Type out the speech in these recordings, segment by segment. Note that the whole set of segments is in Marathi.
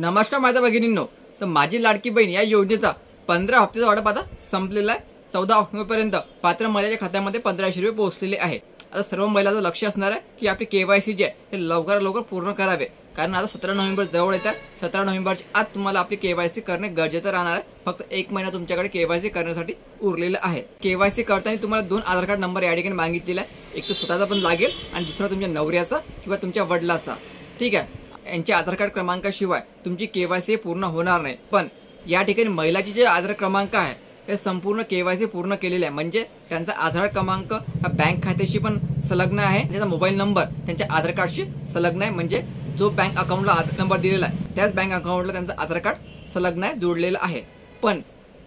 नमस्कार माझ्या भगिनींनो, तर माझी लाडकी बहीण या योजनेचा 15 हप्त्याचा वाटप आता संपलेला आहे। 14 ऑक्टोबरपर्यंत पात्र महिलेच्या खात्यामध्ये 1500 रुपये पोहोचलेले आहे। आता सर्व महिलांचं लक्ष असणार आहे की आपली केवायसी जे आहे ते लवकरात लवकर पूर्ण करावे, कारण आता 17 नोव्हेंबर जवळ येत आहे। 17 नोव्हेंबरच्या आत तुम्हाला आपली केवायसी करणे गरजेचं राहणार आहे। फक्त 1 महिना तुमच्याकडे केवायसी करण्यासाठी उरलेला आहे। केवायसी करताना तुम्हाला 2 आधार कार्ड नंबर या ठिकाणी मागितलेला आहे। एक तर स्वतःचा पण लागेल आणि दुसरा तुमच्या नवऱ्याचा किंवा तुमच्या वडिलाचा। ठीक आहे, यांच्या आधार कार्ड क्रमांकाशिवाय तुमची केवायसी पूर्ण होणार नाही। पण या ठिकाणी महिलाची जे आधार क्रमांक आहे ते संपूर्ण केवायसी पूर्ण केलेले आहे, म्हणजे त्यांचा आधार क्रमांक हा बँक खात्याशी पण संलग्न आहे, त्यांचा मोबाईल नंबर त्यांच्या आधार कार्डशी संलग्न आहे, म्हणजे जो बँक अकाउंटला आधार नंबर दिलेला आहे त्याच बँक अकाउंटला त्यांचं आधार कार्ड संलग्न आहे, जोडलेलं आहे। पण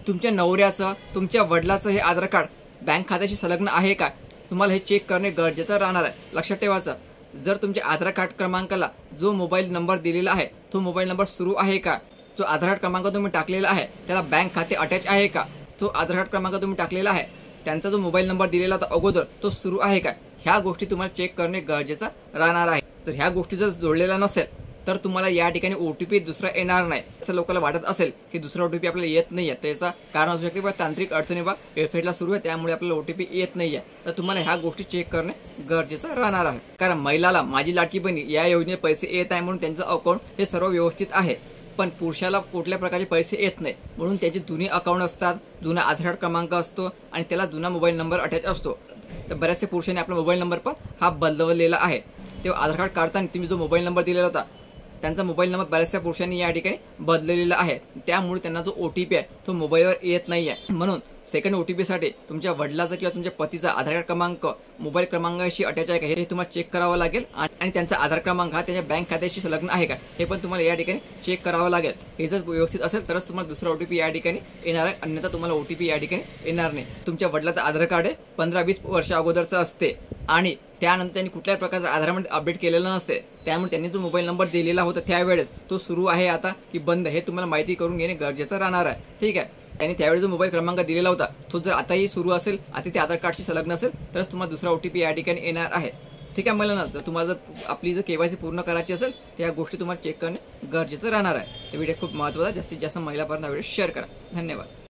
तुमच्या नवऱ्याचं तुमच्या वडिलाचं हे आधार कार्ड बँक खात्याशी संलग्न आहे का, तुम्हाला हे चेक करणे गरजेचं राहणार आहे। लक्षात ठेवायचं, जर तुमच्या आधार कार्ड क्रमांकाला जो मोबाईल नंबर दिलेला आहे तो मोबाईल नंबर सुरू आहे का, जो आधार कार्ड क्रमांक तुम्ही टाकलेला आहे त्याला बँक खाते अटॅच आहे का, जो आधार कार्ड क्रमांक तुम्ही टाकलेला आहे त्यांचा जो मोबाईल नंबर दिलेला होता अगोदर तो सुरू आहे का, ह्या गोष्टी तुम्हाला चेक करणे गरजेचं राहणार आहे। तर ह्या गोष्टी जर जोडलेल्या नसेल तर तुम्हाला या ठिकाणी ओटीपी दुसरा येणार नाही। असं लोकांना वाटत असेल की दुसरा ओटीपी आपल्याला येत नाहीये, त्याचा कारण असू शकते तांत्रिक अडचणी वेबसाईटला सुरू आहे त्यामुळे आपल्याला ओटीपी येत नाहीये। तर तुम्हाला ह्या गोष्टी चेक करणे गरजेचं राहणार आहे, कारण महिलाला माझी लाडकी बहीण या योजनेत पैसे येत आहे म्हणून त्यांचं अकाउंट हे सर्व व्यवस्थित आहे, पण पुरुषाला कुठल्या प्रकारचे पैसे येत नाही म्हणून त्याचे जुने अकाउंट असतात, जुना आधार कार्ड क्रमांक असतो आणि त्याला जुना मोबाईल नंबर अटॅच असतो। तर बऱ्याचशा पुरुषांनी आपला मोबाईल नंबर पण हा बदलवलेला आहे। तेव्हा आधार कार्ड काढताना तुम्ही जो मोबाईल नंबर दिलेला होता त्यांचा मोबाईल नंबर बऱ्याचशा पुरुषांनी या ठिकाणी बदललेला आहे, त्यामुळे त्यांना जो ओटीपी आहे तो मोबाईलवर येत नाहीये। म्हणून सेकंड ओटीपी साठी तुमच्या वडिलाचा किंवा तुमच्या पतीचा आधार कार्ड क्रमांक मोबाईल क्रमांकाशी अटॅच आहे का हे तुम्हाला चेक करावं लागेल, आणि त्यांचा आधार क्रमांक हा त्यांच्या बँक खात्याशी संलग्न आहे का हे पण तुम्हाला या ठिकाणी चेक करावं लागेल। हे जर व्यवस्थित असेल तरच तुम्हाला दुसरा ओटीपी या ठिकाणी येणार आहे, अन्यथा तुम्हाला ओटीपी या ठिकाणी येणार नाही। तुमच्या वडिलाचं आधार कार्ड आहे 15-20 वर्ष अगोदरचं असते आणि त्यानंतर त्यांनी कुठल्याच प्रकारचा आधारमध्ये अपडेट केलेलं नसते, त्यामुळे त्यांनी जो मोबाईल नंबर दिलेला होता त्यावेळेस तो सुरू आहे आता की बंद हे तुम्हाला माहिती करून घेणे गरजेचं राहणार आहे। ठीक आहे, त्यांनी त्यावेळेस जो मोबाईल क्रमांक दिलेला होता तो जर आताही सुरू असेल, आता ते आधार कार्डशी संलग्न असेल तरच तुम्हाला दुसरा ओटीपी या ठिकाणी येणार आहे। ठीक आहे, मला ना जर तुम्हाला जर आपली जर केवायसी पूर्ण करायची असेल तर या गोष्टी तुम्हाला चेक करणे गरजेचं राहणार आहे। तर व्हिडिओ खूप महत्त्वाचा, जास्तीत जास्त महिलांपर्यंत व्हिडिओ शेअर करा। धन्यवाद।